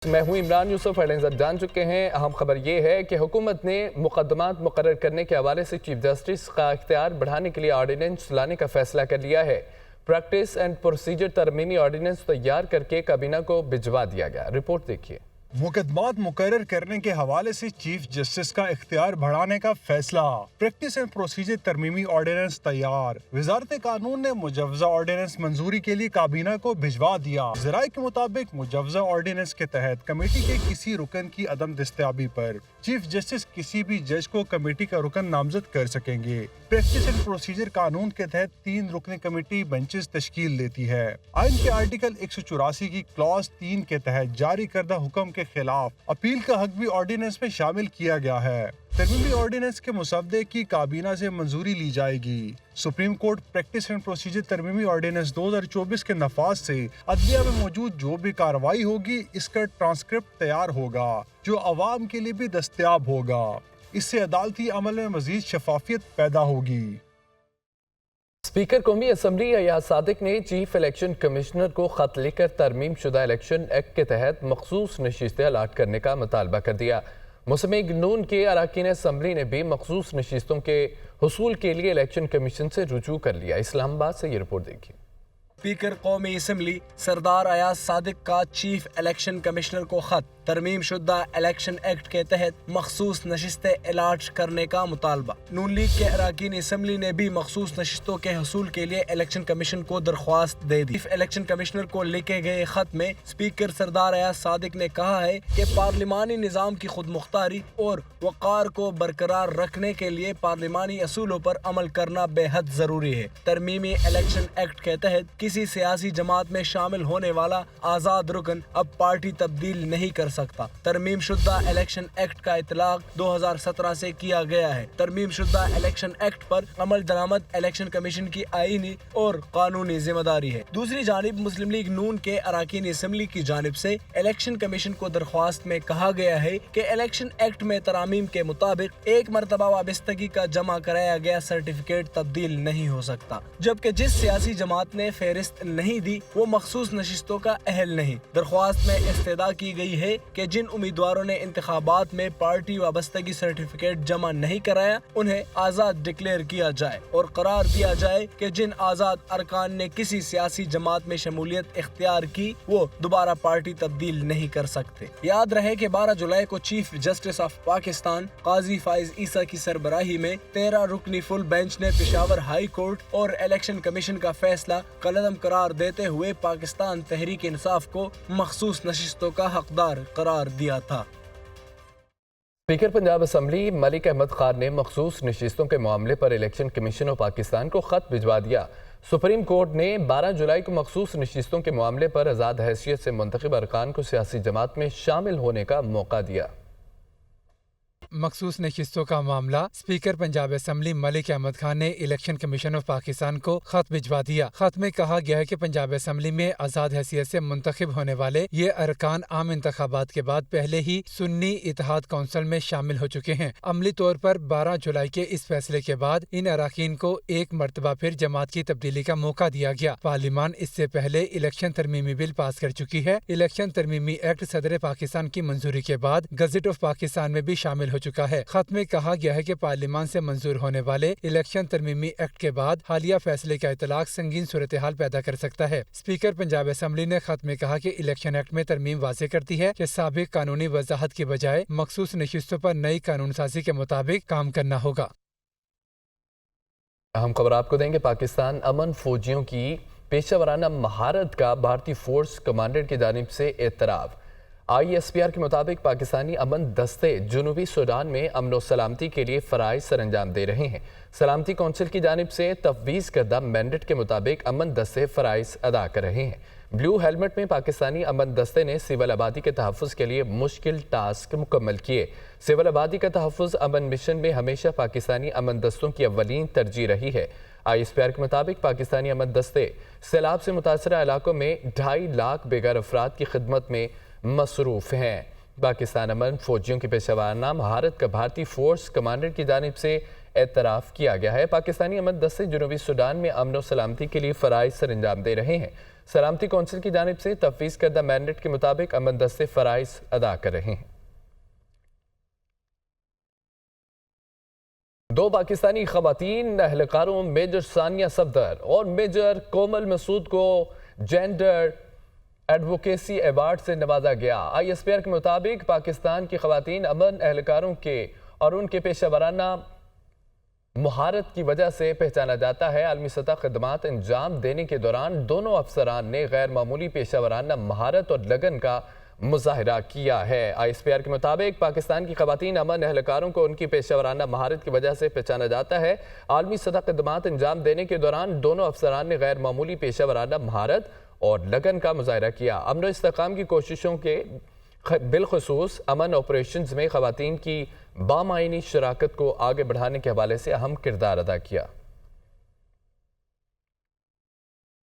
میں ہوں عمران یوسف۔ ہیڈلائنز اب جان چکے ہیں۔ اہم خبر یہ ہے کہ حکومت نے مقدمات مقرر کرنے کے حوالے سے چیف جسٹس کا اختیار بڑھانے کے لیے آرڈیننس لانے کا فیصلہ کر لیا ہے۔ پریکٹس اینڈ پروسیجر ترمیمی آرڈیننس تیار کر کے کابینہ کو بھجوا دیا گیا۔ رپورٹ دیکھیے۔ مقدمات مقرر کرنے کے حوالے سے چیف جسٹس کا اختیار بڑھانے کا فیصلہ۔ پریکٹس اینڈ پروسیجر ترمیمی آرڈیننس تیار۔ وزارت قانون نے مجوزہ آرڈیننس منظوری کے لیے کابینہ کو بھجوا دیا۔ ذرائع کے مطابق مجوزہ آرڈیننس کے تحت کمیٹی کے کسی رکن کی عدم دستیابی پر چیف جسٹس کسی بھی جج کو کمیٹی کا رکن نامزد کر سکیں گے۔ پریکٹس اینڈ پروسیجر قانون کے تحت 3 رکنی کمیٹی بنچز تشکیل دیتی ہے۔ آئین کے آرٹیکل 184 کی کلاس 3 کے تحت جاری کردہ حکم کے خلاف اپیل کا حق بھی آرڈیننس میں شامل کیا گیا ہے۔ ترمیمی آرڈیننس کے مسودے کی کابینہ سے منظوری لی جائے گی۔ Supreme court practice and procedure ترمیمی آرڈیننس 2024 کے نفاذ سے عدلیہ میں موجود جو بھی کارروائی ہوگی اس کا ٹرانسکرپٹ تیار ہوگا جو عوام کے لیے بھی دستیاب ہوگا۔ اس سے عدالتی عمل میں مزید شفافیت پیدا ہوگی۔ اسپیکر قومی اسمبلی ایاز صادق نے چیف الیکشن کمشنر کو خط لکھ کر ترمیم شدہ الیکشن ایکٹ کے تحت مخصوص نشستیں الاٹ کرنے کا مطالبہ کر دیا۔ مسلم نون کے اراکین اسمبلی نے بھی مخصوص نشستوں کے حصول کے لیے الیکشن کمیشن سے رجوع کر لیا۔ اسلام آباد سے یہ رپورٹ دیکھیے۔ اسپیکر قومی اسمبلی سردار ایاز صادق کا چیف الیکشن کمشنر کو خط ترمیم شدہ الیکشن ایکٹ کے تحت مخصوص نشستیں الاٹ کرنے کا مطالبہ۔ نون لیگ کے اراکین اسمبلی نے بھی مخصوص نشستوں کے حصول کے لیے الیکشن کمیشن کو درخواست دے دی۔ چیف الیکشن کمشنر کو لکھے گئے خط میں اسپیکر سردار ایاز صادق نے کہا ہے کہ پارلیمانی نظام کی خود مختاری اور وقار کو برقرار رکھنے کے لیے پارلیمانی اصولوں پر عمل کرنا بے حد ضروری ہے۔ ترمیمی الیکشن ایکٹ کے تحت کسی سیاسی جماعت میں شامل ہونے والا آزاد رکن اب پارٹی تبدیل نہیں کر سکتا۔ ترمیم شدہ الیکشن ایکٹ کا اطلاق 2017 سے کیا گیا ہے۔ ترمیم شدہ الیکشن ایکٹ پر عمل درآمد الیکشن کمیشن کی آئینی اور قانونی ذمہ داری ہے۔ دوسری جانب مسلم لیگ نون کے اراکین اسمبلی کی جانب سے الیکشن کمیشن کو درخواست میں کہا گیا ہے کہ الیکشن ایکٹ میں ترامیم کے مطابق ایک مرتبہ وابستگی کا جمع کرایا گیا سرٹیفکیٹ تبدیل نہیں ہو سکتا، جبکہ جس سیاسی جماعت نے فہرست نہیں دی وہ مخصوص نشستوں کا اہل نہیں۔ درخواست میں استدعا کی گئی ہے کہ جن امیدواروں نے انتخابات میں پارٹی وابستگی سرٹیفکیٹ جمع نہیں کرایا انہیں آزاد ڈکلیئر کیا جائے اور قرار دیا جائے کہ جن آزاد ارکان نے کسی سیاسی جماعت میں شمولیت اختیار کی وہ دوبارہ پارٹی تبدیل نہیں کر سکتے۔ یاد رہے کہ 12 جولائی کو چیف جسٹس آف پاکستان قاضی فائز عیسیٰ کی سربراہی میں 13 رکنی فل بینچ نے پشاور ہائی کورٹ اور الیکشن کمیشن کا فیصلہ کالعدم قرار دیتے ہوئے پاکستان تحریک انصاف کو مخصوص نشستوں کا حقدار قرار دیا تھا۔ اسپیکر پنجاب اسمبلی ملک احمد خان نے مخصوص نشستوں کے معاملے پر الیکشن کمیشن آف پاکستان کو خط بھجوا دیا۔ سپریم کورٹ نے 12 جولائی کو مخصوص نشستوں کے معاملے پر آزاد حیثیت سے منتخب ارکان کو سیاسی جماعت میں شامل ہونے کا موقع دیا۔ مخصوص نشستوں کا معاملہ اسپیکر پنجاب اسمبلی ملک احمد خان نے الیکشن کمیشن آف پاکستان کو خط بھجوا دیا۔ خط میں کہا گیا ہے کہ پنجاب اسمبلی میں آزاد حیثیت سے منتخب ہونے والے یہ ارکان عام انتخابات کے بعد پہلے ہی سنی اتحاد کونسل میں شامل ہو چکے ہیں۔ عملی طور پر 12 جولائی کے اس فیصلے کے بعد ان اراکین کو ایک مرتبہ پھر جماعت کی تبدیلی کا موقع دیا گیا۔ پارلیمان اس سے پہلے الیکشن ترمیمی بل پاس کر چکی ہے۔ الیکشن ترمیمی ایکٹ صدر پاکستان کی منظوری کے بعد گزٹ آف پاکستان میں بھی شامل ہو چکا ہے۔ خط میں کہا گیا ہے کہ پارلیمان سے منظور ہونے والے الیکشن ترمیمی ایکٹ کے بعد حالیہ فیصلے کا اطلاق سنگین صورتحال پیدا کر سکتا ہے۔ اسپیکر پنجاب اسمبلی نے خط میں کہا کہ الیکشن ایکٹ میں ترمیم واضح کرتی ہے کہ سابق قانونی وضاحت کی بجائے مخصوص نشستوں پر نئی قانون سازی کے مطابق کام کرنا ہوگا۔ اہم خبر آپ کو دیں گے۔ پاکستان امن فوجیوں کی پیشہ ورانہ مہارت کا بھارتی فورس کمانڈر کی جانب سے اعتراف۔ ISPR کے مطابق پاکستانی امن دستے جنوبی سوڈان میں امن و سلامتی کے لیے فرائض سر انجام دے رہے ہیں۔ سلامتی کونسل کی جانب سے تفویض کردہ مینڈیٹ کے مطابق امن دستے فرائض ادا کر رہے ہیں۔ بلیو ہیلمٹ میں پاکستانی امن دستے نے سول آبادی کے تحفظ کے لیے مشکل ٹاسک مکمل کیے۔ سول آبادی کا تحفظ امن مشن میں ہمیشہ پاکستانی امن دستوں کی اولین ترجیح رہی ہے۔ ISPR کے مطابق پاکستانی امن دستے سیلاب سے متاثرہ علاقوں میں 2.5 لاکھ بے گھر افراد کی خدمت میں مصروف ہیں۔ پاکستان امن فوجیوں کی پیشہ ورانہ مہارت کا بھارتی فورس کمانڈر کی جانب سے اعتراف کیا گیا ہے۔ پاکستانی امن دستے جنوبی سوڈان میں امن و سلامتی کے لیے فرائض سر انجام دے رہے ہیں۔ سلامتی کونسل کی جانب سے تفویض کردہ مینڈیٹ کے مطابق امن دستے فرائض ادا کر رہے ہیں۔ 2 پاکستانی خواتین اہلکاروں میجر ثانیہ صفدر اور میجر کومل مسعود کو جینڈر ایڈووکیسی ایوارڈ سے نوازا گیا۔ ISPR کے مطابق پاکستان کی خواتین امن اہلکاروں کے اور ان کے پیشہ ورانہ مہارت کی وجہ سے پہچانا جاتا ہے۔ عالمی سطح خدمات انجام دینے کے دوران دونوں افسران نے غیر معمولی پیشہ ورانہ مہارت اور لگن کا مظاہرہ کیا ہے۔ ISPR کے مطابق پاکستان کی خواتین امن اہلکاروں کو ان کی پیشہ ورانہ مہارت کی وجہ سے پہچانا جاتا ہے۔ عالمی سطح خدمات انجام دینے کے دوران دونوں افسران نے غیر معمولی پیشہ ورانہ مہارت اور لگن کا مظاہرہ کیا۔ امن و استحکام کی کوششوں کے بالخصوص امن آپریشنز میں خواتین کی بامعنی شراکت کو آگے بڑھانے کے حوالے سے اہم کردار ادا کیا۔